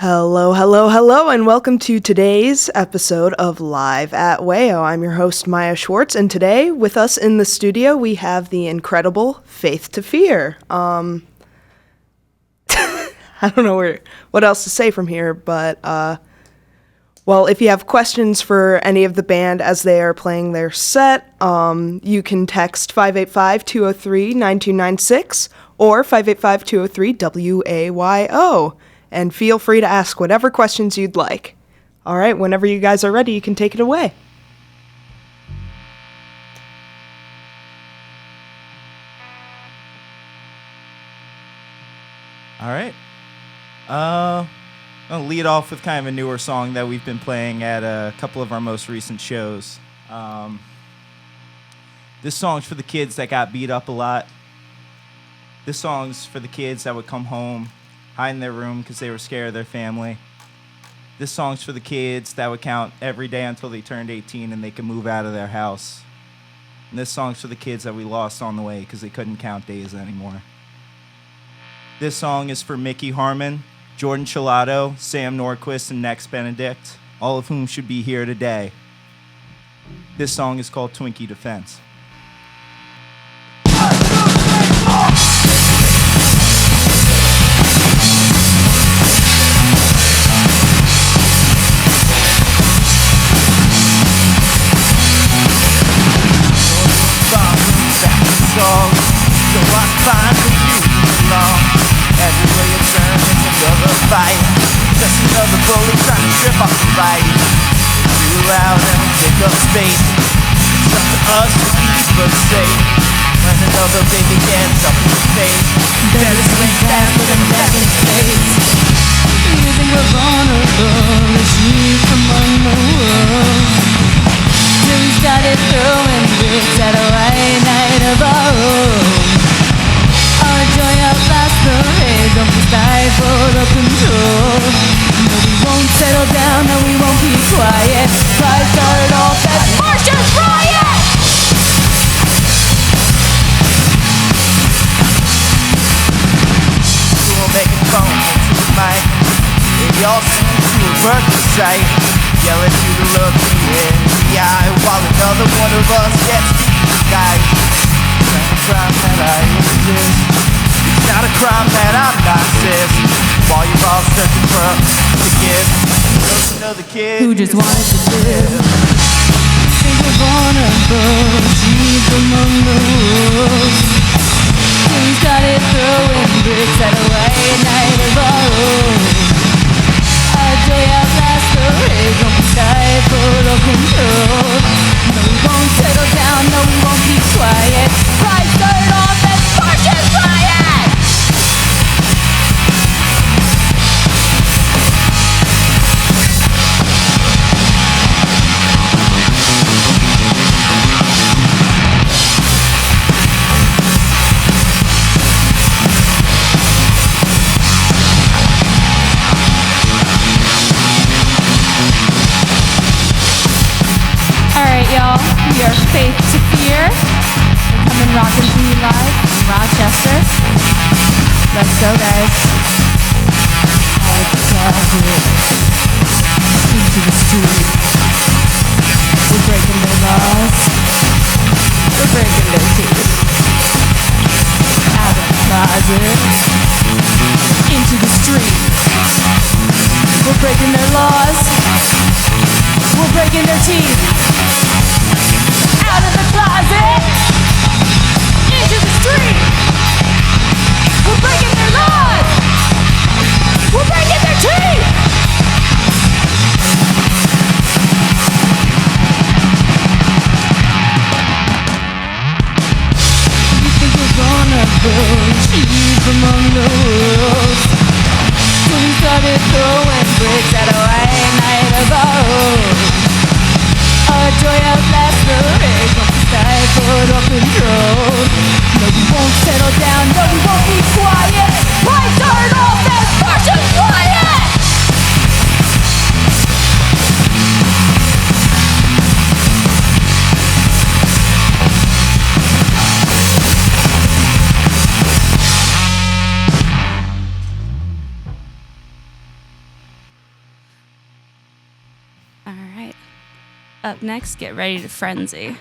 Hello, hello, hello, and welcome to today's episode of Live at WAYO. I'm your host, Maya Schwartz, and today with us in the studio we have the incredible Faith to Fear. I don't know what else to say from here, but, well, if you have questions for any of the band as they are playing their set, you can text 585-203-9296 or 585-203-WAYO. And feel free to ask whatever questions you'd like. All right, whenever you guys are ready, you can take it away. All right. I'm going to lead off with kind of a newer song that we've been playing at a couple of our most recent shows. This song's for the kids that got beat up a lot. This song's for the kids that would come home, hide in their room because they were scared of their family. This song's for the kids that would count every day until they turned 18 and they could move out of their house. And this song's for the kids that we lost on the way because they couldn't count days anymore. This song is for Mickey Harmon, Jordan Chilato, Sam Norquist, and Nex Benedict, all of whom should be here today. This song is called Twinkie Defense. So I find where you belong. Everywhere you turn, it's another fight. Just another bully trying to strip off the light. You out and take up space. It's up to us to keep us safe. When another baby gets up in your face, better swing fast with a neck in space. You think we're vulnerable, the sheep among the wolves. Till we started throwing bricks at a white night of our own. Our joy outlasts the rage, don't be stifled or control. No, we won't settle down, no, we won't be quiet. Pride started off as Martian riot! We'll make it phone into the mic. We all seem to avert the sight. Yelling you to look me in the eye while another one of us gets beat to die. It's not a crime that I exist. It's not a crime that I'm not cis. While you're all searching for to give, there's another kid who just wanted to live. Think we're vulnerable, sheep among the wolves. We started throwing bricks at a white night of our own. Our joy outlasts the rage, don't be stifled or controlled. No, we won't settle down, no, we won't be quiet. Pride started off as Martian riot! Alright, y'all, we are Faith to Fear. We're coming rocking to you live from Rochester. Let's go, guys. Out of the closet, into the street. We're breaking their laws. We're breaking their teeth. Out of the closet, into the street. We're breaking their laws. We're breaking their teeth. Out of the closet, into the street. We're breaking their laws. We're breaking their teeth. You think we're vulnerable, sheep among the wolves. When we started throwing bricks at a white night of our own. Our joy outlasts the rage, don't be stifled or controlled. No, we won't settle down, no, we won't be quiet. Pride started off as Martian riot! All right. Up next, get ready to frenzy.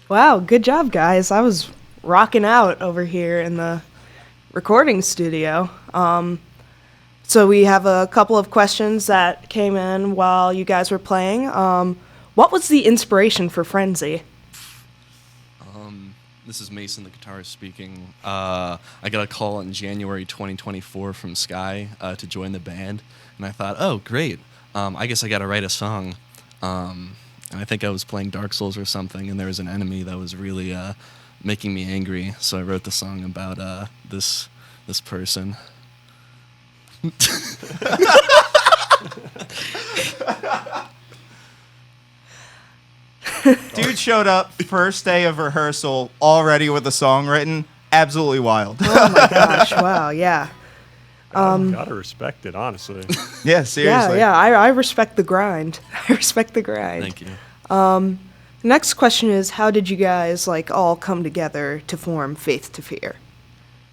Wow, good job, guys. I was rocking out over here in the recording studio. So we have a couple of questions that came in while you guys were playing. What was the inspiration for Frenzy? This is Mason, the guitarist, speaking. I got a call in January 2024 from Skye to join the band, and I thought, oh, great. I guess I got to write a song. And I think I was playing Dark Souls or something, and there was an enemy that was really making me angry, so I wrote the song about this person. Dude showed up first day of rehearsal already with a song written. Absolutely wild. Oh my gosh, wow, yeah. Gotta respect it, honestly. Yeah, seriously. Yeah, I respect the grind. I respect the grind. Thank you. Next question is, how did you guys all come together to form Faith to Fear?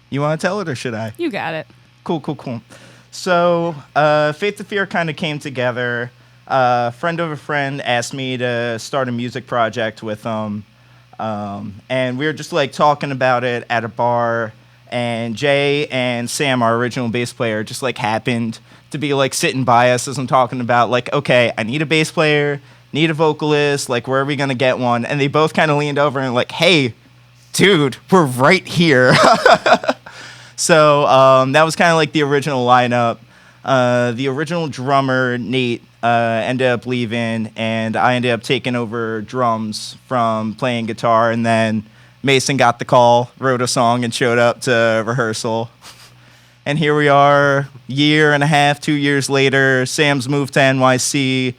You want to tell it or should I? You got it. Cool. So, Faith to Fear kind of came together. Friend of a friend asked me to start a music project with them. And we were just talking about it at a bar. And Jay and Sam, our original bass player, just happened to be sitting by us as I'm talking about okay, I need a bass player, need a vocalist, where are we gonna get one? And they both kind of leaned over and hey, dude, we're right here. So that was kind of the original lineup. The original drummer, Nate, ended up leaving, and I ended up taking over drums from playing guitar, and then Mason got the call, wrote a song, and showed up to rehearsal. And here we are, year and a half, 2 years later. Sam's moved to NYC.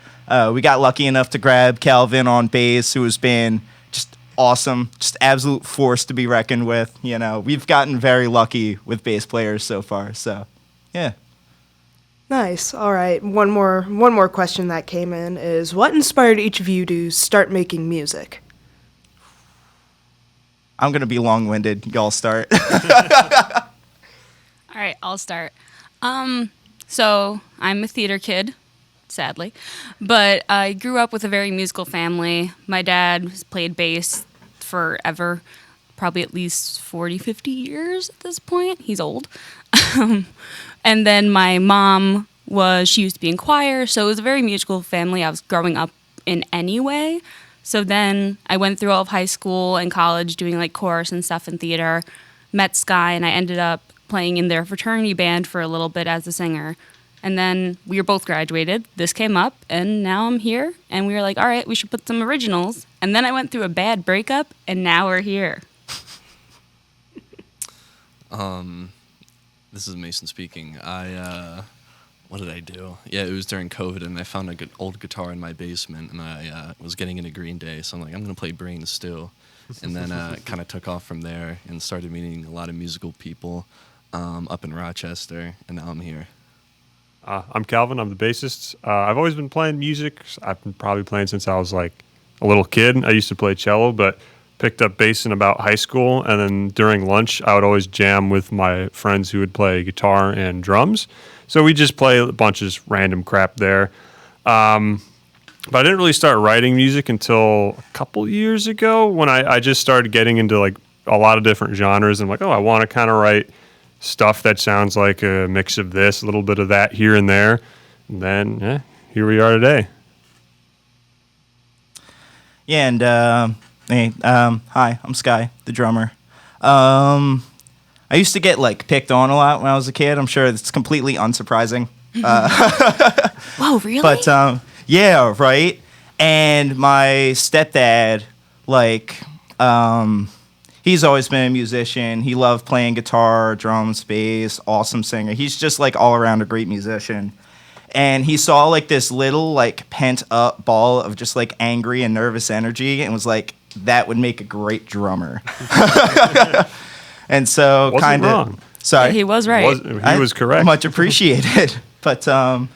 We got lucky enough to grab Calvin on bass, who has been just awesome, just absolute force to be reckoned with. You know, we've gotten very lucky with bass players so far. So, yeah. Nice. All right. One more question that came in is, what inspired each of you to start making music? I'm going to be long-winded. Y'all start. All right, I'll start. So I'm a theater kid, sadly, but I grew up with a very musical family. My dad has played bass forever, probably at least 40, 50 years at this point. He's old. And then my mom she used to be in choir, so it was a very musical family I was growing up in anyway. So then I went through all of high school and college doing like chorus and stuff in theater, met Skye, and I ended up playing in their fraternity band for a little bit as a singer. And then we were both graduated. This came up, and now I'm here. And we were like, all right, we should put some originals. And then I went through a bad breakup, and now we're here. This is Mason speaking. What did I do? Yeah, it was during COVID, and I found a good old guitar in my basement, and I was getting into Green Day, so I'm like, I'm going to play Brain Stew. And then kind of took off from there and started meeting a lot of musical people up in Rochester, and now I'm here. I'm Calvin. I'm the bassist. I've always been playing music. I've been probably playing since I was like a little kid. I used to play cello, but picked up bass in about high school, and then during lunch, I would always jam with my friends who would play guitar and drums. So we just play a bunch of just random crap there. But I didn't really start writing music until a couple years ago when I just started getting into like a lot of different genres. And I'm like, oh, I want to kind of write stuff that sounds like a mix of this, a little bit of that here and there. And then, here we are today. Yeah, and hi, I'm Skye, the drummer. I used to get like picked on a lot when I was a kid. I'm sure it's completely unsurprising. Whoa, really? But yeah, right. And my stepdad, like, he's always been a musician. He loved playing guitar, drums, bass, awesome singer. He's just like all around a great musician. And he saw like this little like pent up ball of just like angry and nervous energy and was like, that would make a great drummer. And so kind of, sorry, Yeah, he was right. He was correct. Much appreciated. But so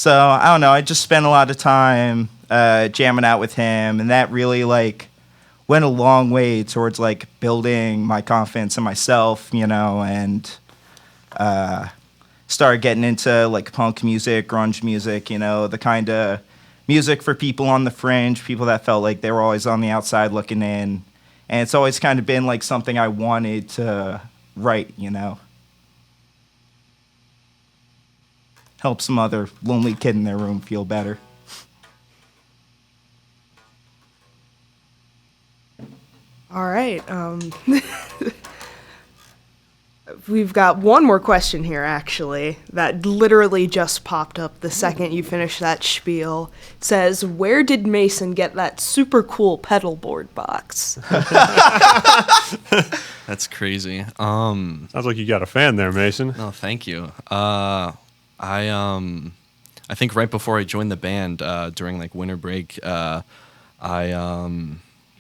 I don't know. I just spent a lot of time jamming out with him, and that really like went a long way towards like building my confidence in myself, you know, and started getting into like punk music, grunge music, you know, the kind of music for people on the fringe, people that felt like they were always on the outside looking in. And it's always kind of been like something I wanted to write, you know. Help some other lonely kid in their room feel better. All right. We've got one more question here, actually, that literally just popped up the second you finished that spiel. It says, where did Mason get that super cool pedal board box? That's crazy. Sounds like you got a fan there, Mason. No, thank you. I think right before I joined the band, during like winter break,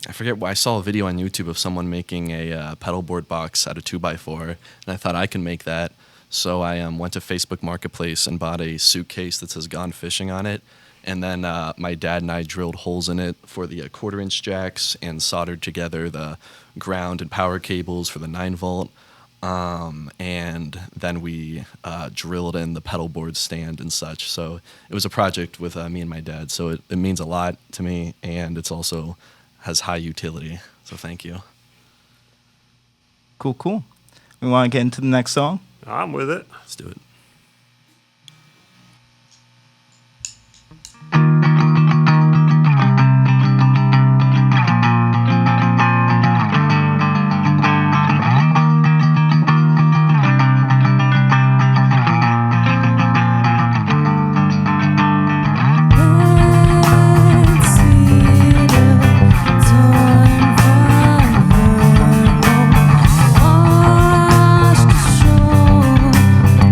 I forget why I saw a video on YouTube of someone making a pedal board box out of 2x4, and I thought I can make that. So I went to Facebook Marketplace and bought a suitcase that says "Gone Fishing" on it, and then my dad and I drilled holes in it for the 1/4-inch jacks and soldered together the ground and power cables for the 9-volt. And then we drilled in the pedal board stand and such. So it was a project with me and my dad. So it means a lot to me, and it's also has high utility. So thank you. Cool. We want to get into the next song? I'm with it. Let's do it. Washed ashore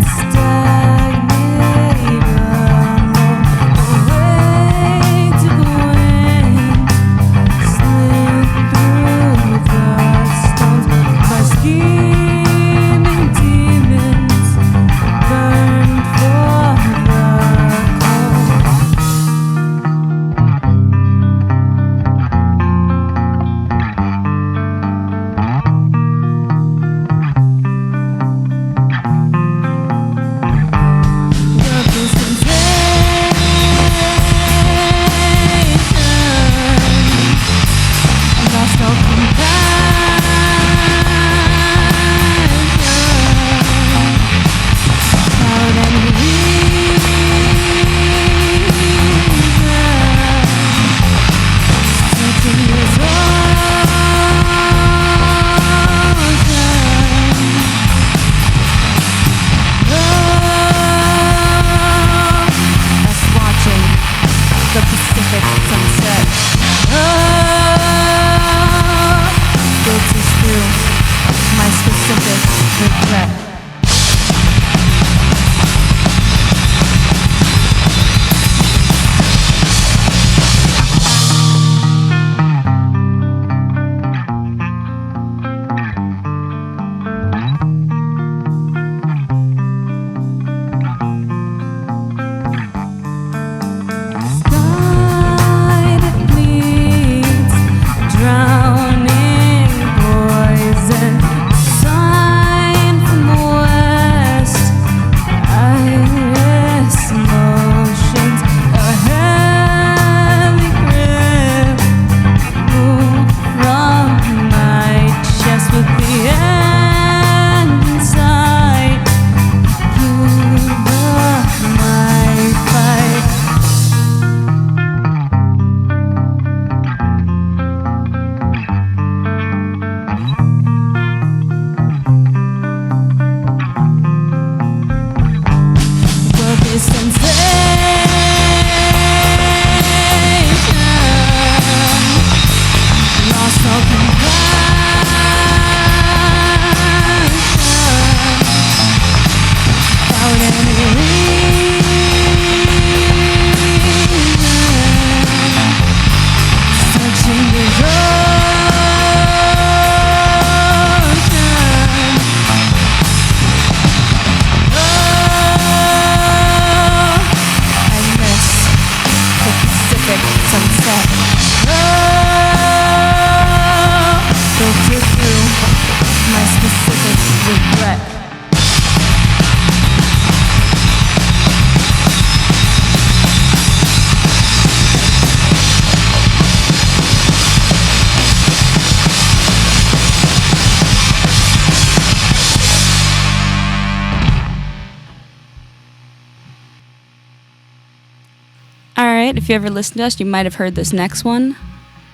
right, if you ever listened to us, you might have heard this next one,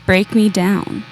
Break Me Down.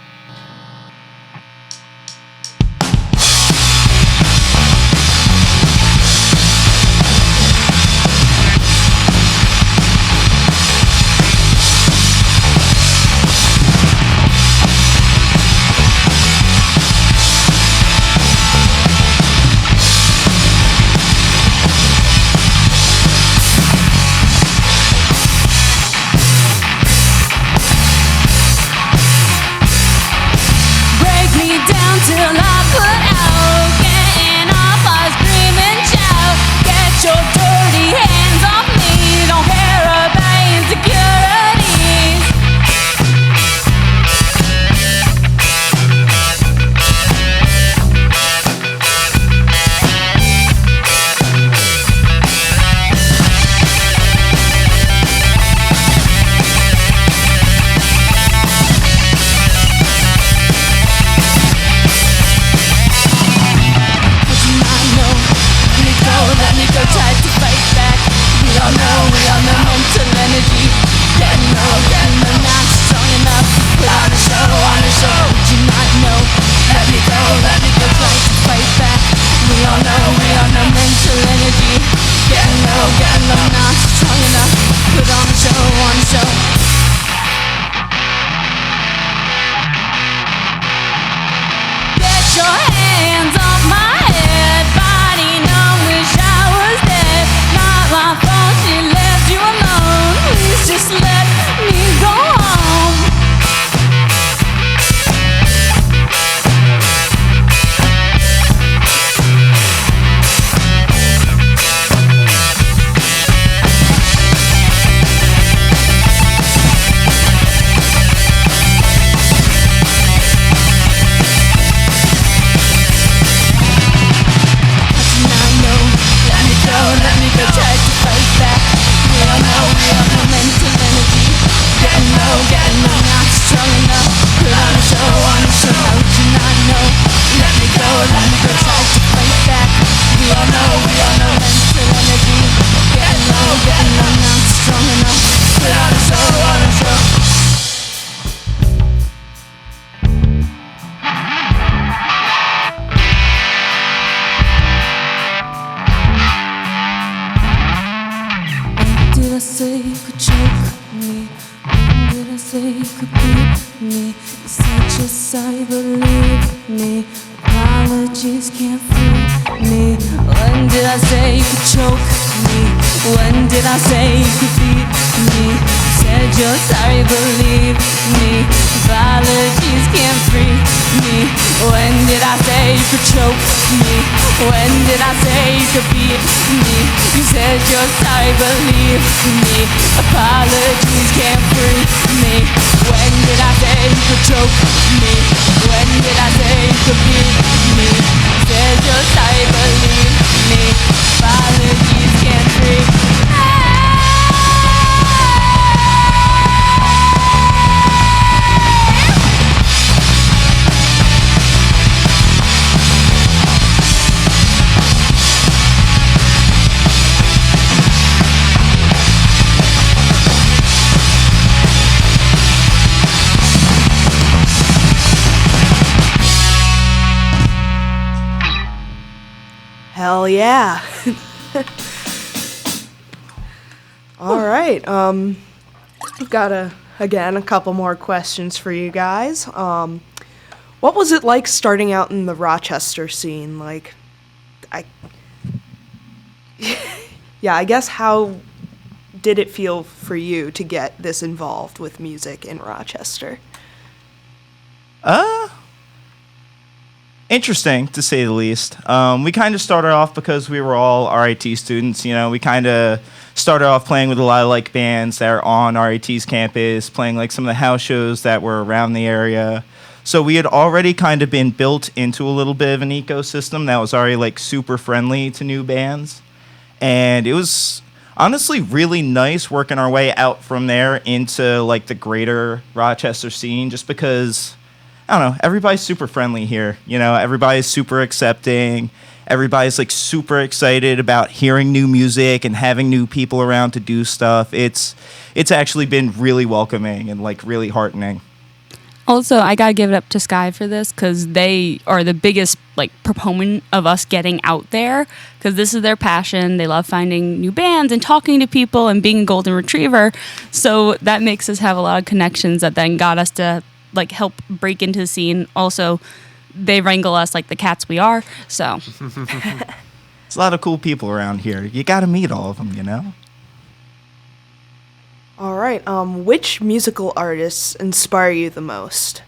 Hell yeah. All right. We've got a couple more questions for you guys. What was it like starting out in the Rochester scene? I guess how did it feel for you to get this involved with music in Rochester? Interesting, to say the least. We kind of started off because we were all RIT students. You know, we kind of started off playing with a lot of like bands that are on RIT's campus, playing like some of the house shows that were around the area. So we had already kind of been built into a little bit of an ecosystem that was already like super friendly to new bands. And it was honestly really nice working our way out from there into like the greater Rochester scene, just because I don't know, everybody's super friendly here. You know, everybody's super accepting, Everybody's like super excited about hearing new music and having new people around to do stuff. It's actually been really welcoming and like really heartening. Also, I gotta give it up to Skye for this because they are the biggest like proponent of us getting out there because this is their passion. They love finding new bands and talking to people and being a golden retriever. So that makes us have a lot of connections that then got us to like help break into the scene. Also, they wrangle us like the cats we are. So There's a lot of cool people around here. You got to meet all of them, you know? All right. Which musical artists inspire you the most?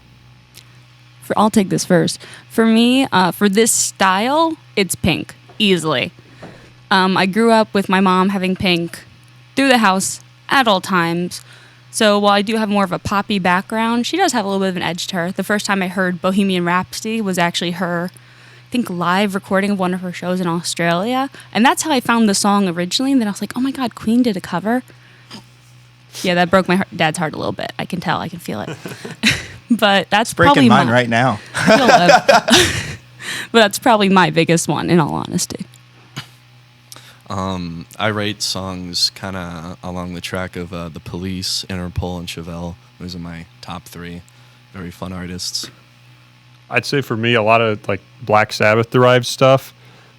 I'll take this first. For me, for this style, it's Pink, easily. I grew up with my mom having Pink through the house at all times. So while I do have more of a poppy background, she does have a little bit of an edge to her. The first time I heard Bohemian Rhapsody was actually her, I think, live recording of one of her shows in Australia. And that's how I found the song originally. And then I was like, oh my God, Queen did a cover. Yeah, that broke my dad's heart a little bit. I can tell. I can feel it. But that's breaking probably mine right now. But that's probably my biggest one, in all honesty. I write songs kind of along the track of The Police, Interpol, and Chevelle. Those are my top three. Very fun artists. I'd say for me, a lot of like Black Sabbath derived stuff,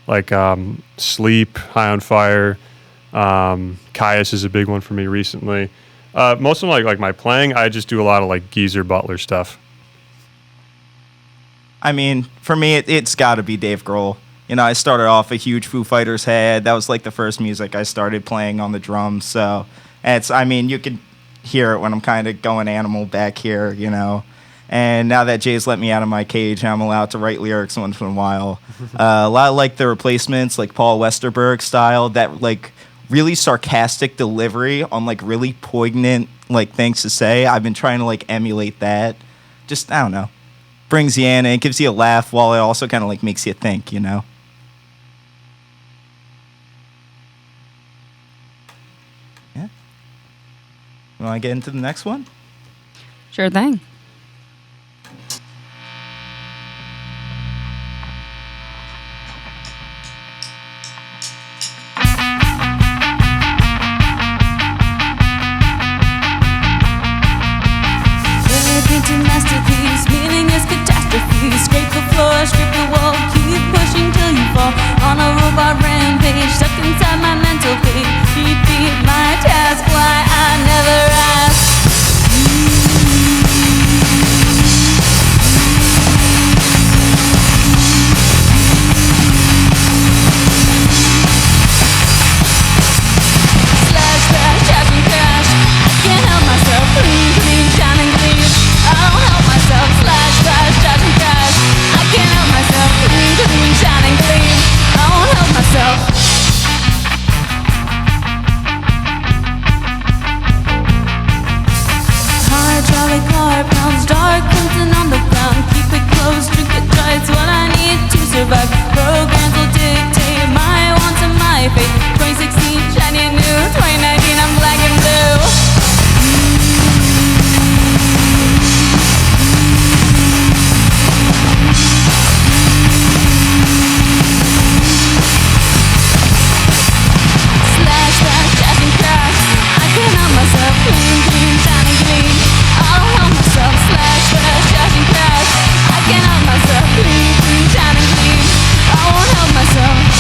like Sleep, High on Fire. Caius is a big one for me recently. Most of them, like my playing, I just do a lot of like Geezer Butler stuff. I mean, for me, it's got to be Dave Grohl. You know, I started off a huge Foo Fighters head. That was like the first music I started playing on the drums. So you can hear it when I'm kind of going animal back here, you know. And now that Jay's let me out of my cage, I'm allowed to write lyrics once in a while. A lot of like the Replacements, like Paul Westerberg style, that like really sarcastic delivery on like really poignant like things to say. I've been trying to like emulate that. Just, I don't know. Brings you in and it gives you a laugh while it also kind of like makes you think, you know? Yeah. You want to get into the next one? Sure thing. Masterpiece, meaningless catastrophe. Scrape the floor, scrape the wall, keep pushing till you fall. On a robot rampage, stuck inside my mental cage. Repeat my task, why I never asked. Slash, crash, crash and crash. I can't help myself, clean, clean, shine and clean. I don't help myself, slash, crash, crash and crash. I can't help myself, clean, clean, shine and clean. I won't help myself. Hydraulic car pounds, dark crimson on the ground. Keep it close, drink it dry, it's what I need to survive. Programs will dictate my wants and my fate. 2016, shiny new. 2019, I'm black and blue. Slash, slash, dash and crash. I can't help myself, clean, clean, shine and clean. I don't help myself, slash, slash, dash and crash. I can't help myself, clean, clean, shine and clean. I won't help myself.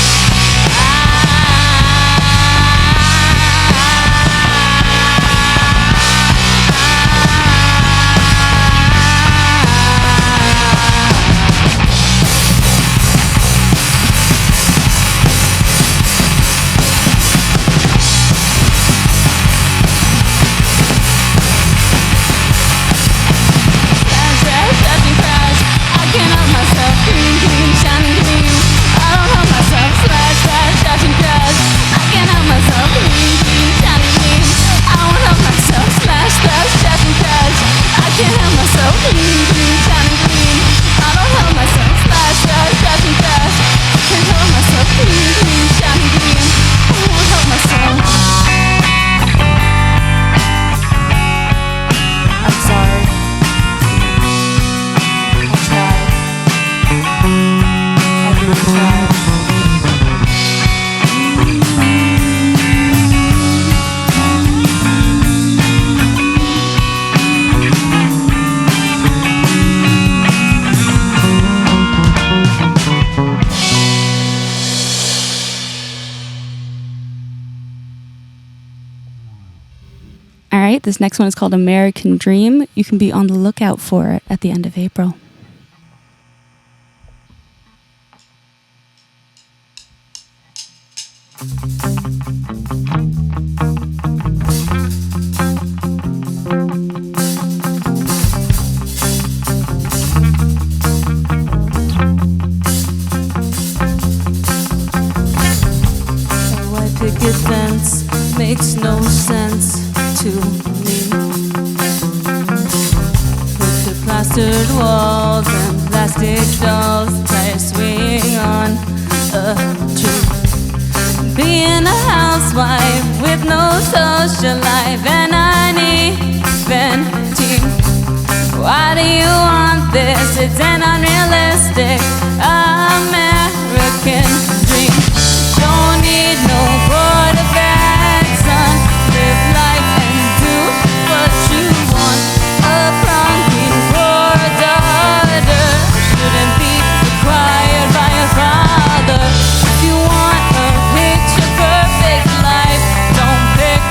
All right, this next one is called American Dream. You can be on the lookout for it at the end of April. Picket fence makes no sense to me. With the plastered walls and plastic dolls, tire swing on a tree. Being a housewife with no social life, and I need venting. Why do you want this? It's an unrealistic American dream. Don't need no quarterback, son. Live life and do what you want. A prom queen for a daughter shouldn't be required by a father. If you want a picture perfect life, don't pick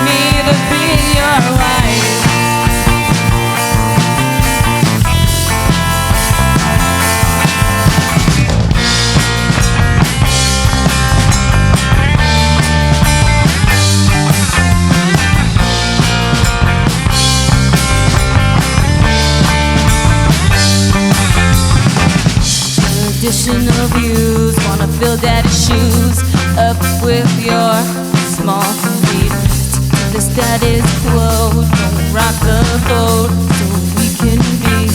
me to be your wife. Traditional views, wanna fill daddy's shoes up with your small feet. The status quo, don't rock the boat, so we can be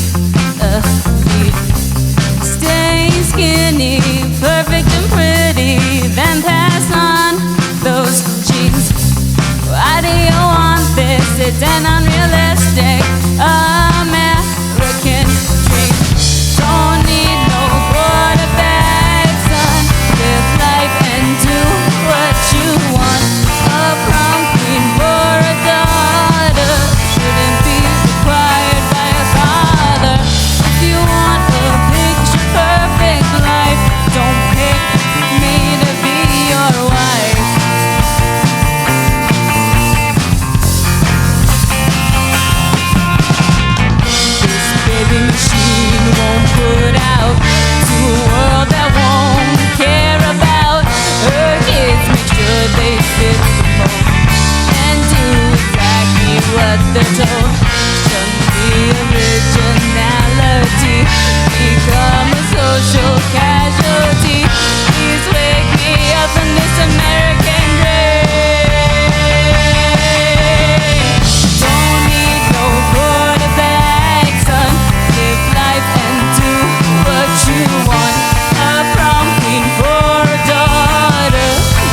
a lead. Stay skinny, perfect and pretty, then pass on those jeans. Why do you want this? It's an unrealistic American dream. Don't need no quarterback, son. Live life and do what you want. A prom queen for a daughter shouldn't be required by a father. If you want a picture perfect life, don't pick me to be your wife. This baby machine won't put out to a world that won't care about her kids. Make sure they fit the mold and do exactly what they're told. Shun the originality, become a social casualty. Please wake me up from this American dream. Don't need no quarterback, son. Live life and do what you want. A prom queen for a daughter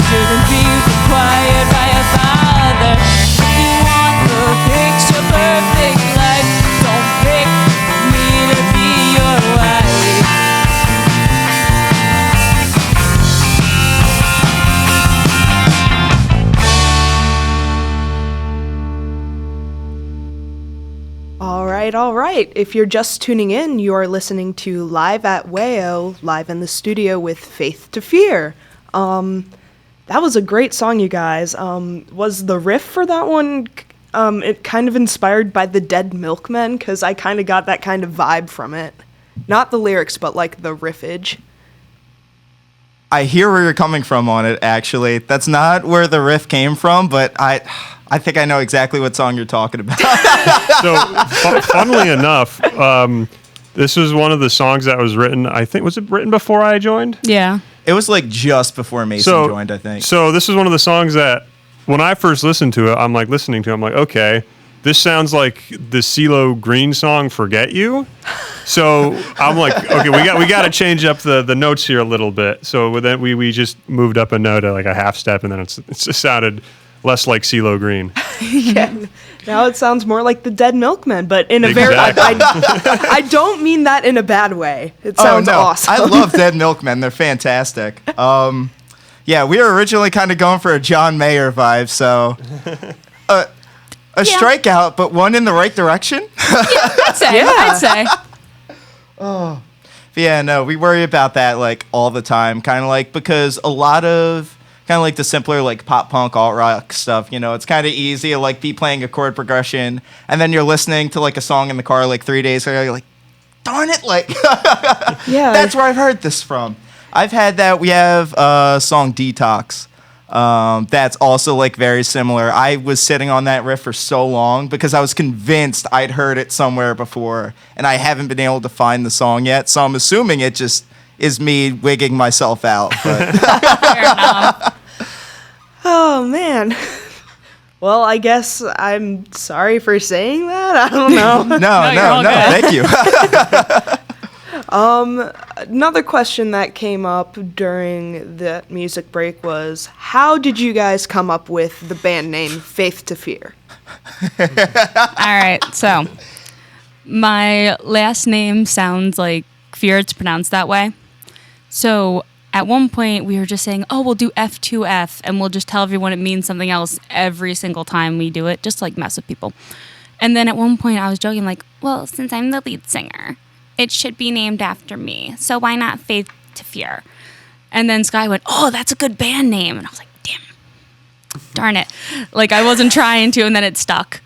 shouldn't be required by a father. If you want a picture perfect life, don't pick me to be your wife. All right. If you're just tuning in, you are listening to Live at WAYO, live in the studio with Faith to Fear. That was a great song, you guys. Was the riff for that one it kind of inspired by the Dead Milkmen? Because I kind of got that kind of vibe from it. Not the lyrics, but like the riffage. I hear where you're coming from on it, actually. That's not where the riff came from, but I think I know exactly what song you're talking about. So, funnily enough, this was one of the songs that was written, I think, was it written before I joined? Yeah. It was like just before Mason joined, I think. So this is one of the songs that when I first listened to it, I'm like, okay, this sounds like the CeeLo Green song "Forget You." So I'm like, okay, we got to change up the notes here a little bit. So then we just moved up a note at like a half step, and then it just sounded less like CeeLo Green. Yeah. Now it sounds more like the Dead Milkmen, but in a Exactly. I don't mean that in a bad way. It sounds awesome. I love Dead Milkmen. They're fantastic. Yeah, we were originally kind of going for a John Mayer vibe, so a strikeout, but one in the right direction. I'd say. Yeah, no, we worry about that like all the time, kind of like because a lot of kind of like the simpler like pop punk alt rock stuff. You know, it's kind of easy to like be playing a chord progression, and then you're listening to like a song in the car like 3 days ago. You're like, darn it, like Yeah. that's where I've heard this from. I've had that. We have a song Detox. That's also like very similar. I was sitting on that riff for so long because I was convinced I'd heard it somewhere before, and I haven't been able to find the song yet. So I'm assuming it just is me wigging myself out. But Fair enough. Oh, man. Well, I guess I'm sorry for saying that. I don't know. you're all no. good. Thank you. Another question that came up during the music break was, how did you guys come up with the band name Faith to Fear? All right, so my last name sounds like fear. It's pronounced that way. So at one point we were just saying, oh, we'll do F2F, and we'll just tell everyone it means something else every single time we do it, just to, like, mess with people. And then at one point I was joking, like, well, since I'm the lead singer, it should be named after me. So why not Faith to Fear? And then Skye went, oh, that's a good band name. And I was like, darn it. Like, I wasn't trying to, and then it stuck.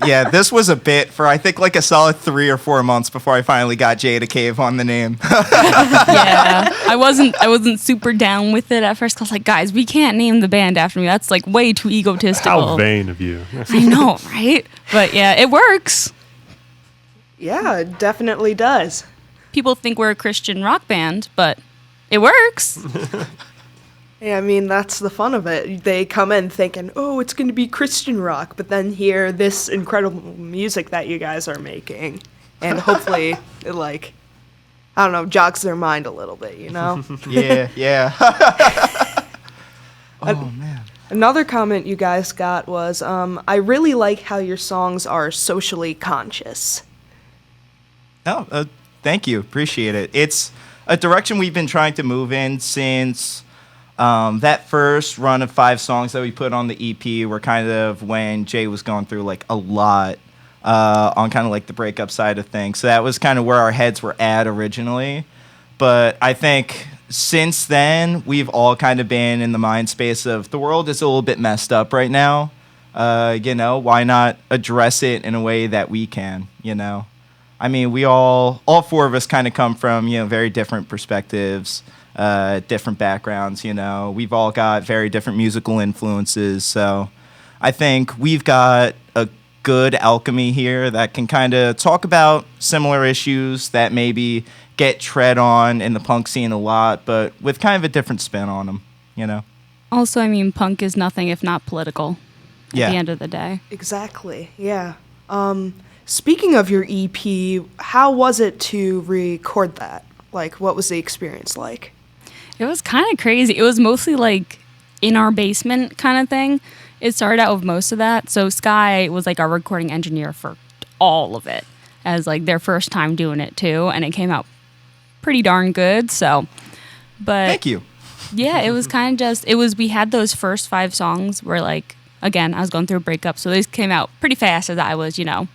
Yeah, this was a bit for I think like a solid 3 or 4 months before I finally got Jay to cave on the name. Yeah. I wasn't super down with it at first. 'Cause I was like, guys, we can't name the band after me. That's like way too egotistical. How vain of you. I know, right? But yeah, it works. Yeah, it definitely does. People think we're a Christian rock band, but it works. Yeah, I mean, that's the fun of it. They come in thinking, oh, it's going to be Christian rock, but then hear this incredible music that you guys are making. And hopefully it, like, I don't know, jogs their mind a little bit, you know? Yeah. Oh, man. Another comment you guys got was, I really like how your songs are socially conscious. No, thank you. Appreciate it. It's a direction we've been trying to move in since that first run of 5 songs that we put on the EP were kind of when Jay was going through like a lot on kind of like the breakup side of things. So that was kind of where our heads were at originally. But I think since then, we've all kind of been in the mind space of the world is a little bit messed up right now. You know, why not address it in a way that we can, you know? I mean, we all 4 of us kind of come from, you know, very different perspectives, different backgrounds, you know. We've all got very different musical influences. So I think we've got a good alchemy here that can kind of talk about similar issues that maybe get tread on in the punk scene a lot, but with kind of a different spin on them, you know. Also, I mean, punk is nothing if not political at Yeah. the end of the day. Exactly, yeah. Speaking of your EP, how was it to record that? Like, what was the experience like? It was kind of crazy. It was mostly like in our basement kind of thing. It started out with most of that. So Skye was like our recording engineer for all of it as like their first time doing it too. And it came out pretty darn good. So, but Thank you. yeah, it was kind of just, we had those first 5 songs where like, again, I was going through a breakup. So these came out pretty fast as I was, you know,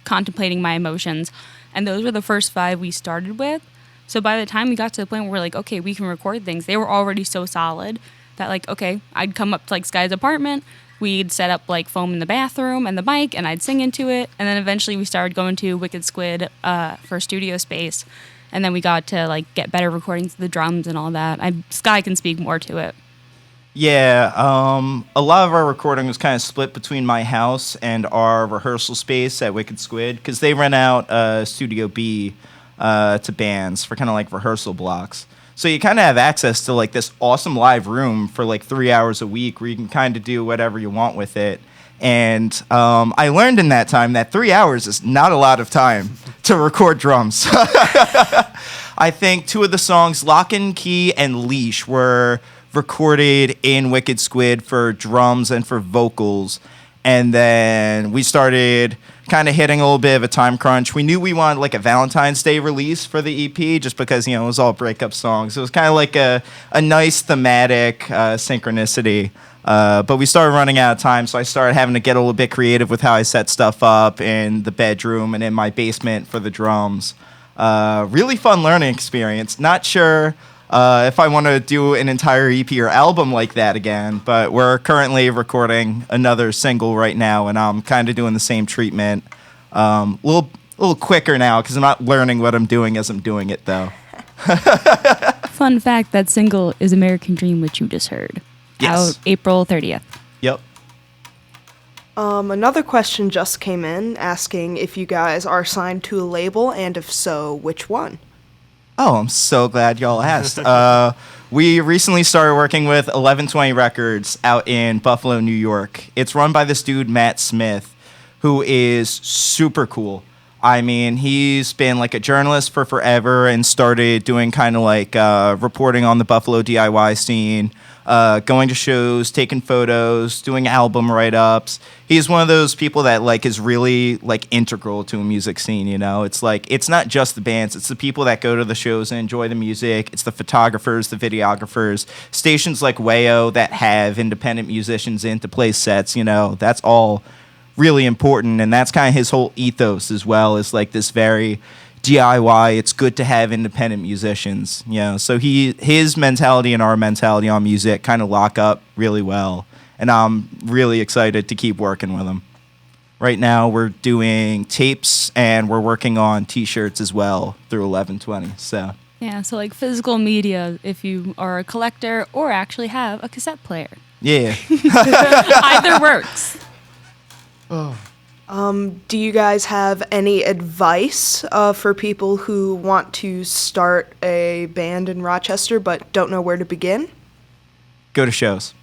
contemplating my emotions. And those were the first 5 we started with. So by the time we got to the point where we're like, okay, we can record things, they were already so solid that like, okay, I'd come up to like Skye's apartment, we'd set up like foam in the bathroom and the mic, and I'd sing into it. And then eventually we started going to Wicked Squid for studio space. And then we got to like get better recordings of the drums and all that. Skye can speak more to it. Yeah, a lot of our recording was kind of split between my house and our rehearsal space at Wicked Squid because they rent out Studio B to bands for kind of like rehearsal blocks. So you kind of have access to like this awesome live room for like 3 hours a week where you can kind of do whatever you want with it. And I learned in that time that 3 hours is not a lot of time to record drums. I think 2 of the songs, Lock and Key and Leash, were recorded in Wicked Squid for drums and for vocals. And then we started kind of hitting a little bit of a time crunch. We knew we wanted like a Valentine's Day release for the EP just because, you know, it was all breakup songs. It was kind of like a nice thematic synchronicity. But we started running out of time, so I started having to get a little bit creative with how I set stuff up in the bedroom and in my basement for the drums. Really fun learning experience. Not sure if I want to do an entire EP or album like that again. But we're currently recording another single right now, and I'm kind of doing the same treatment. A little quicker now because I'm not learning what I'm doing as I'm doing it, though. Fun fact, that single is American Dream, which you just heard. Yes. Out April 30th. Yep. Another question just came in asking if you guys are signed to a label, and if so, which one? Oh, I'm so glad y'all asked. We recently started working with 1120 Records out in Buffalo, New York. It's run by this dude, Matt Smith, who is super cool. I mean, he's been like a journalist for forever and started doing kind of like reporting on the Buffalo DIY scene, going to shows, taking photos, doing album write-ups. He's one of those people that like is really like integral to a music scene, you know? It's like, it's not just the bands, it's the people that go to the shows and enjoy the music. It's the photographers, the videographers, stations like WAYO that have independent musicians in to play sets, you know? That's all really important, and that's kind of his whole ethos as well, is like this very DIY, it's good to have independent musicians, you know. So his mentality and our mentality on music kind of lock up really well, and I'm really excited to keep working with him. Right now we're doing tapes and we're working on t-shirts as well through 1120. So Yeah, so like physical media if you are a collector or actually have a cassette player. yeah. Either works. Do you guys have any advice for people who want to start a band in Rochester but don't know where to begin? Go to shows.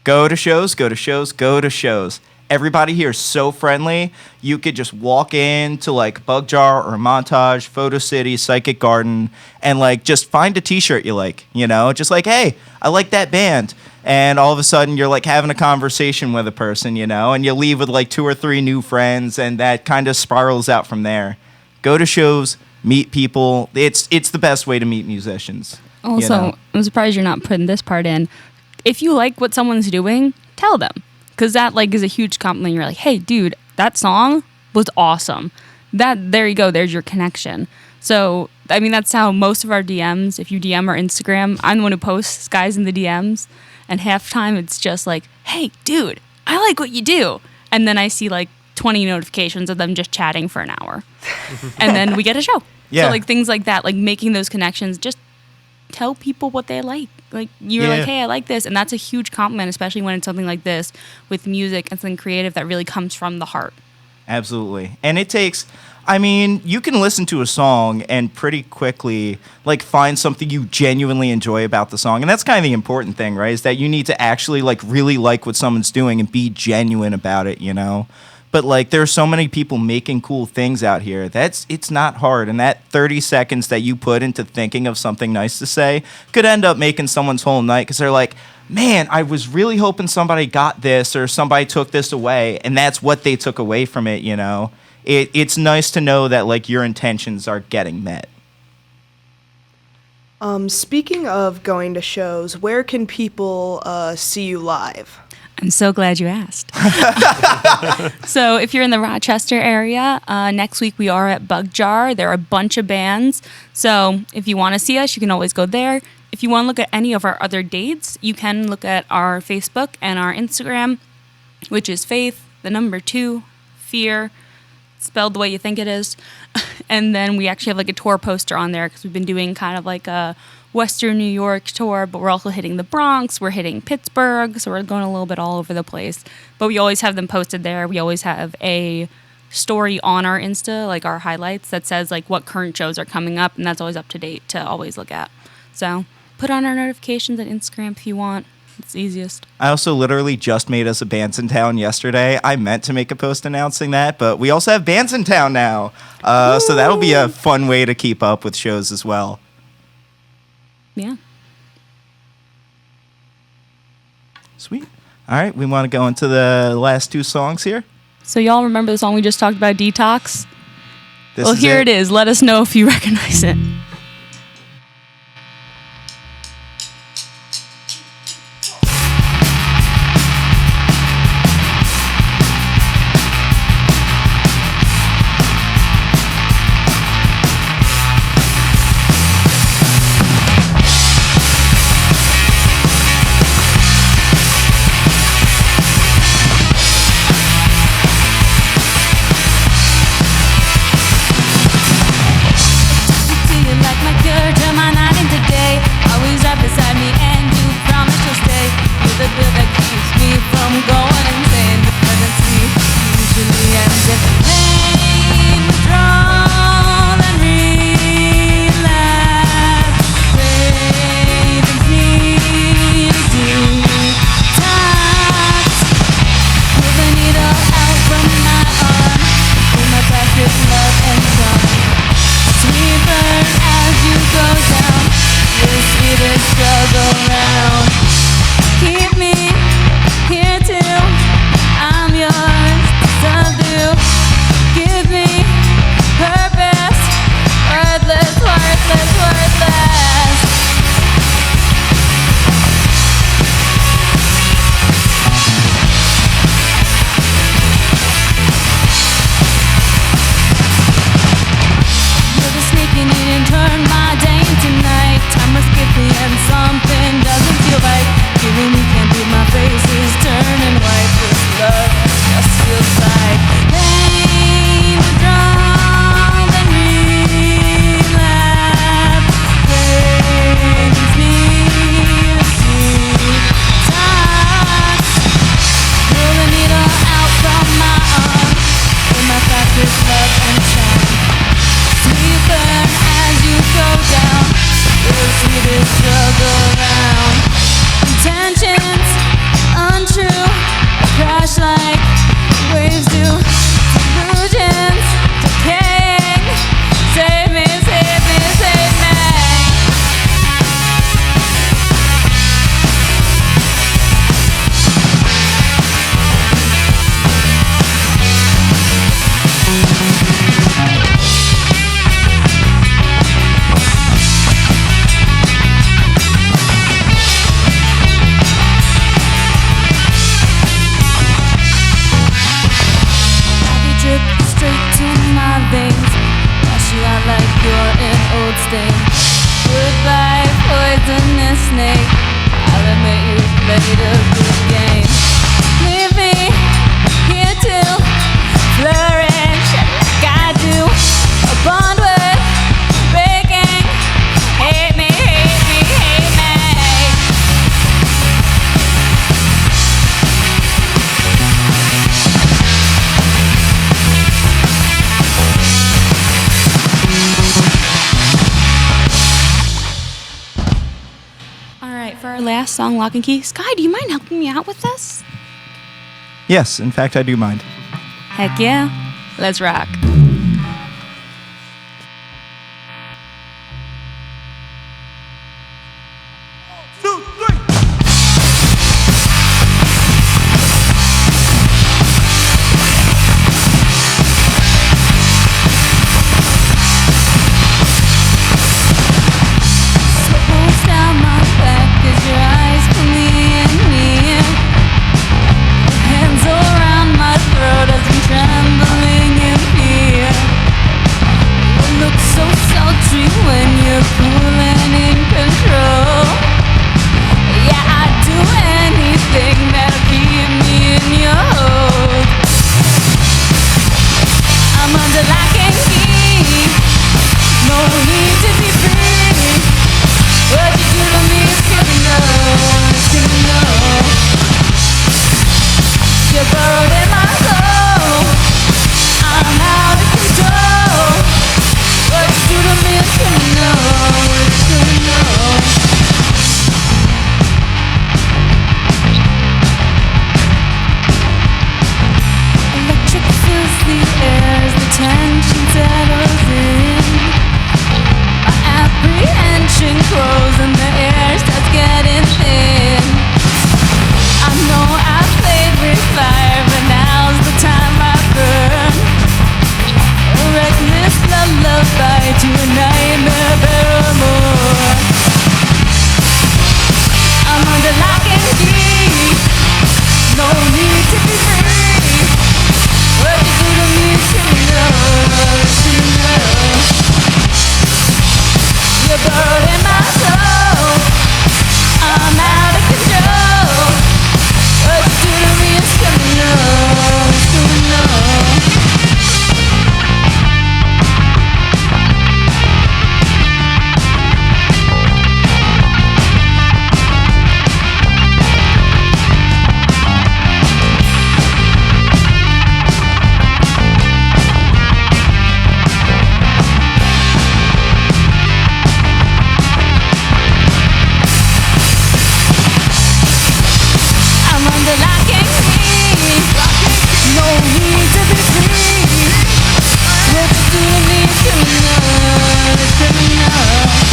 Go to shows, go to shows, go to shows. Everybody here is so friendly. You could just walk in to like Bug Jar or Montage, Photo City, Psychic Garden, and like just find a t-shirt you like, you know? Just like, hey, I like that band. And all of a sudden you're like having a conversation with a person, you know? And you leave with like 2 or 3 new friends, and that kind of spirals out from there. Go to shows, meet people. It's the best way to meet musicians. Also, you know? I'm surprised you're not putting this part in. If you like what someone's doing, tell them. Because that like is a huge compliment. You're like, hey, dude, that song was awesome. There you go. There's your connection. So, I mean, that's how most of our DMs, if you DM our Instagram, I'm the one who posts. Skye's in the DMs. And half time it's just like, hey, dude, I like what you do. And then I see like 20 notifications of them just chatting for an hour. And then we get a show. Yeah. So like things like that, like making those connections, just tell people what they like. Like you're like, hey, I like this. And that's a huge compliment, especially when it's something like this with music and something creative that really comes from the heart. Absolutely. And it takes, I mean, you can listen to a song and pretty quickly like find something you genuinely enjoy about the song. And that's kind of the important thing, right? Is that you need to actually like really like what someone's doing and be genuine about it, you know? But like there are so many people making cool things out here. It's not hard. And that 30 seconds that you put into thinking of something nice to say could end up making someone's whole night, because they're like, man, I was really hoping somebody got this or somebody took this away, and that's what they took away from it, you know? It's nice to know that like your intentions are getting met. Speaking of going to shows, where can people see you live? I'm so glad you asked. So if you're in the Rochester area, next week we are at Bug Jar. There are a bunch of bands. So if you want to see us, you can always go there. If you want to look at any of our other dates, you can look at our Facebook and our Instagram, which is Faith, 2, Fear, spelled the way you think it is. And then we actually have like a tour poster on there because we've been doing kind of like a Western New York tour, but we're also hitting the Bronx, we're hitting Pittsburgh, so we're going a little bit all over the place. But we always have them posted there. We always have a story on our Insta, like our highlights, that says like what current shows are coming up, and that's always up to date to always look at. So put on our notifications at Instagram if you want. It's easiest. I also literally just made us a Bands in Town yesterday. I meant to make a post announcing that, but we also have Bands in Town now. So that'll be a fun way to keep up with shows as well. Yeah. Sweet. All right, we want to go into the last 2 songs here. So y'all remember the song we just talked about, Detox? This Well, here it is. Let us know if you recognize it. is love and shine. Sweet burn as you go down, the sweetest drug around. Intentions untrue, crash like waves do. Delusions decaying. Save me, save me, save me. Like you're an old stain. Goodbye, poisonous snake. I'll admit you played a good game. Leave me here to flourish like I do. A bond worth breaking. Hate me, hate me, hate me. For our last song, Lock and Key, Skye, do you mind helping me out with this? Yes, in fact, I do mind. Heck yeah. Let's rock. Criminal.